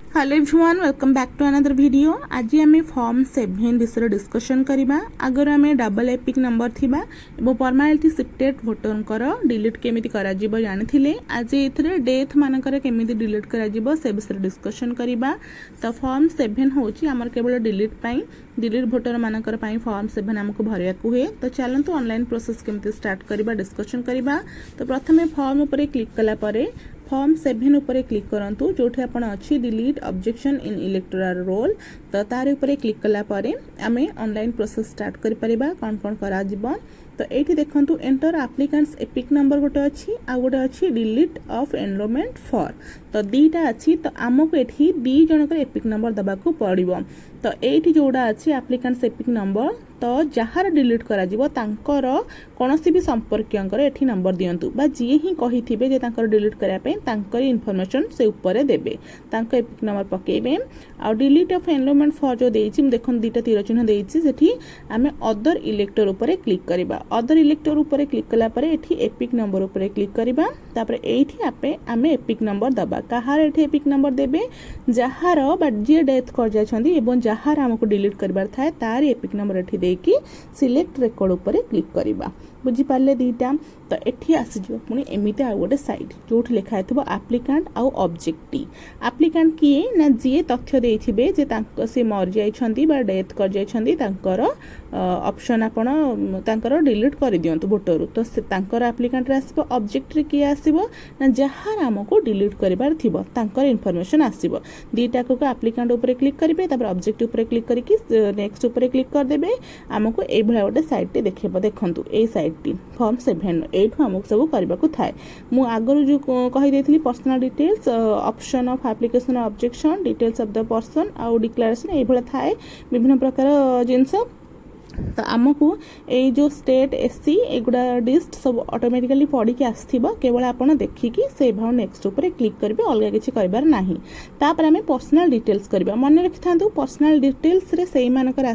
Hello everyone, welcome back to another video. आज आम form 7 विषय डिस्कशन करबा। आगर आम डबल एपिक नंबर थिबा एवं फॉर्मालिटी शिफ्टेड वोटरंकर डिलीट केमिति करा जिवो जानिथिले। आज एथिरे डेथ मानकर केमिति डिलीट करा जिवो से विषय डिस्कशन करबा। तो फॉर्म 7 होची हमर केवल डिलीट पई, डिलीट वोटर मानकर पई फॉर्म 7 हमको भरिया को हुए। तो चलंतु ऑनलाइन प्रोसेस केमिति स्टार्ट करबा, डिस्कशन करबा। तो प्रथमे फॉर्म ऊपर क्लिक कला परे फॉर्म 7 ऊपर क्लिक करंतु जोठी आपण अछि डिलीट ऑब्जेक्शन इन इलेक्टोरल रोल। तो तार ऊपर क्लिक कला परे आमे ऑनलाइन प्रोसेस स्टार्ट करि परिबा। कोन कोन करा जिवो तो एठी देखंतु एंटर एप्लिकेंट्स एपिक नंबर गोटे अछि आ गोटे अछि डिलीट ऑफ एनरोलमेंट फॉर। तो दीटा अछि। तो आमको एठी दी जनकर एपिक नंबर दबा को पड़िबो। तो एठी जोडा अछि एप्लिकेंट्स एपिक नंबर। तो जहार डिलीट करा जिवो तांकर कोनोसी भी संपर्कयंकर एठी नंबर दियंतु बा जी ही कहिथिबे जे तांकर डिलीट करा पे तांकर इन्फॉर्मेशन से ऊपर देबे, तांकर एपिक नंबर पकेबे। आ डिलीट ऑफ एनरोलमेंट फॉर जो देइछि देखन दीटा तीर चिन्ह देइछि सेठी आमे अदर इलेक्टर ऊपर क्लिक करबा। अदर इलेक्टर ऊपर क्लिक कला परे एठी एपिक नंबर ऊपर क्लिक करबा। तापर एठी आपे आमे एपिक नंबर दबा। कहार एठी एपिक नंबर देबे जहार बा जे डेथ कर जाछंदी एवं जहार हमको डिलीट करबार थाए तार एपिक नंबर एठी देकी सिलेक्ट रेकॉर्ड ऊपर क्लिक करबा। बुझी पाले दीटा। तो एठी आसी जिवो पुनी एमिते आ गोटे साइड जोठ लिखा हेतबो एप्लिकेंट आ ऑब्जेक्टिव। एप्लिकेंट किए ना जे तथ्य देइथिबे जे तांको से मर जाइछंती बा डेथ कर जाइछंती तांकर ऑप्शन आपण तांकर डिलीट कर दियंतु वोटर। तो से तांकर एप्लिकेंट रे आसीबो। ऑब्जेक्ट रे किए आसीबो ना जहार हमको डिलीट करबार थिबो तांकर इन्फॉर्मेशन आसीबो। दीटा को एप्लिकेंट ऊपर क्लिक करिवे, तापर ऑब्जेक्ट ऊपर क्लिक करिकि नेक्स्ट ऊपर क्लिक कर देबे। हमको ए भला गोटे साइड टे देखिबो। देखंतु ए साइड टी फॉर्म 7 एठु हमको सब करबा को थाए। मु आगर जो कहि देथिली personal details, option of application objection, details of the person आ डिक्लेरेशन ए भला थाए विभिन्न प्रकार जिंस। तो आमको ये जो स्टेट एससी एगुड़ा लिस्ट सब ऑटोमेटिकली पढ़ी के आसथिबो। केवल आपण देखिकी सेव हाउ नेक्स्ट ऊपर क्लिक करिवे, अलग किछि करबार नाही। तापर हमें पर्सनल डिटेल्स करबा। मन रखि थांतु पर्सनल डिटेल्स रे सेही मानकर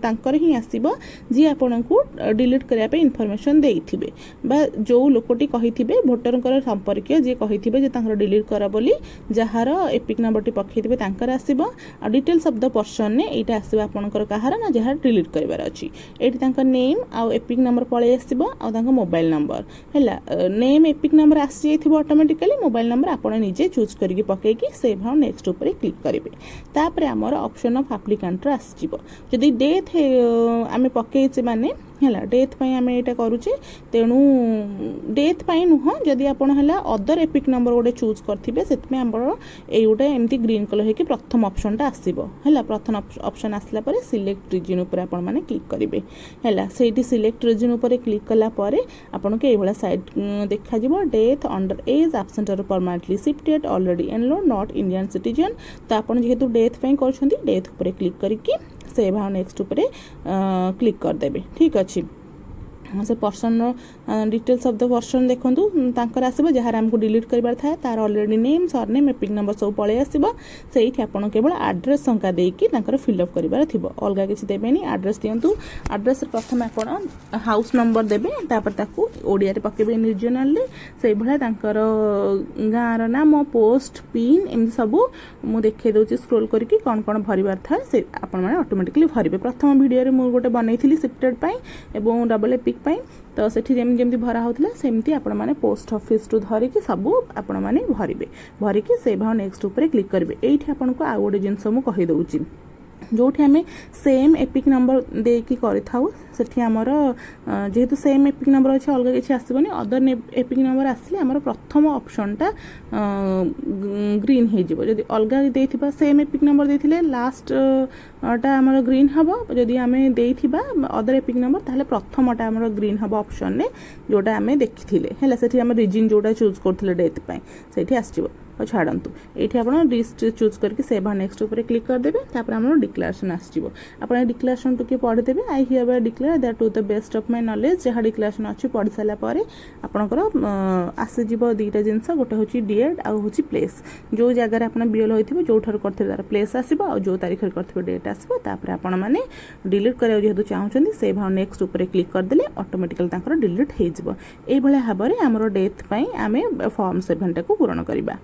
तांकर ही आसीबो जी आपनको डिलीट करिया पे इन्फॉर्मेशन देइथिबे बा जो लोकटी कहिथिबे वोटरकर संपर्क जे कहिथिबे जे तांकर डिलीट करा बोली जहार एपिक नंबर टी पखैथिबे तांकर आसीबो। आ डिटेल्स ऑफ द पर्सन ने एटा आसीबो आपनकर कहार ना जहार डिलीट करबार एटी तांका नेम आउ एपिक नंबर पळे आसीबो आ तांका मोबाइल नंबर हैला। नेम एपिक नंबर आसी जाइथिबो ऑटोमेटिकली। मोबाइल नंबर आपण निजे चूज करके पकेकी सेव हाउ नेक्स्ट ऊपर क्लिक करिवे। तापर हमर ऑप्शन ऑफ एप्लिकेंट रा आसीबो। जदी डेथ आमे पकेइचे माने हैला डेथ पई आमे एटा करूचे, तेनु डेथ पई नुह जदी आपण हैला अदर एपिक नंबर गोटे चूज करथिबे सेतमे हमर ए गोटे एमती ग्रीन कलर हे कि प्रथम ऑप्शन टा आसीबो हैला। प्रथम ऑप्शन आसला परे सिलेक्ट रीजन ऊपर आपण माने क्लिक करिवे हैला। सेठी सिलेक्ट रीजन ऊपर क्लिक कला परे आपण के ए भला साइड देखा जिवो डेथ अंडर एज एब्सेंट और permanently shifted already enrolled not Indian citizen. तो आपण जेहेतु डेथ पई करछंती डेथ ऊपर क्लिक करिकि सेव हाउ नेक्स्ट ऊपर क्लिक कर देबे। ठीक अछि। से person details of the person देखंतु तांकर आसीबो जहार हमको डिलीट करबार थाए तार already name surname epic number सब पळे आसीबो। सेठी आपण केवल एड्रेस संख्या देकी तांकर फिल अप करबार थिबो, अलगा किछि देबेनी। एड्रेस दियंतु। एड्रेस प्रथम आपण हाउस नंबर देबे, तापर ताकू ओडिया रे पकेबे रीजनल रे सेई भला तांकर गाँर नाम पोस्ट पिन एम सब मु देखै दउची स्क्रॉल करके कोन कोन भरिबार थाए से आपण माने ऑटोमेटिकली भरिबे। प्रथम वीडियो रे मु गोटे बनैथिली शिफ्टेड पई एवं डबल एपिक पई। तो सेठी जेमती भरा होतला सेमती आपण माने पोस्ट ऑफिस टू धरि कि सब आपण माने भरि कि सेव हाउ नेक्स्ट ऊपर क्लिक करबे। एठी आपण को आ गोटे जिंस मु कहि दउची जोठी हमें सेम एपिक नंबर देकी करि थाउ सेठी हमर जेहेतु सेम एपिक नंबर अछि अलग किछि आसीबनी। अदर एपिक नंबर आसले हमर प्रथम ऑप्शन टा ग्रीन हे जिवो। जदी अलग देथिबा सेम एपिक नंबर देथिले लास्ट टा हमर ग्रीन हबो। जदी हमें देथिबा अदर एपिक नंबर ताहले प्रथम टा हमर ग्रीन हबो ऑप्शन ने जोटा हमें देखिथिले हैला। सेठी हमर रीजन जोटा चूज करथिले डेथ पई सेठी आसीबो। छाड़ू ये आप लिस्ट चूज करके सेव नेक्स्ट ऊपर क्लिक करदेवे। तापर आम डिक्लेरेशन आसो आप डिक्लेरेशन टू पढ़ीदेवे। I here declare that to the best of my knowledge जहाँ डिक्लेरेशन अच्छी पढ़ी सारापर आपंकर आसीज दुईटा जिनस गोटे हूँ डेट आउ हूँ प्लेस जो जगार आप बीएल होती जो करते तार प्लेस आसो जो तारीख करते डेट आसो। आपण मैंने डिलीट करा जेहतु चाहते सेव हाउ नेक्स्ट ऊपर क्लिक करदे ऑटोमेटिकली डिलीट हो भाव में आमर डेथ आम फॉर्म 7 टाक पूरण करवा।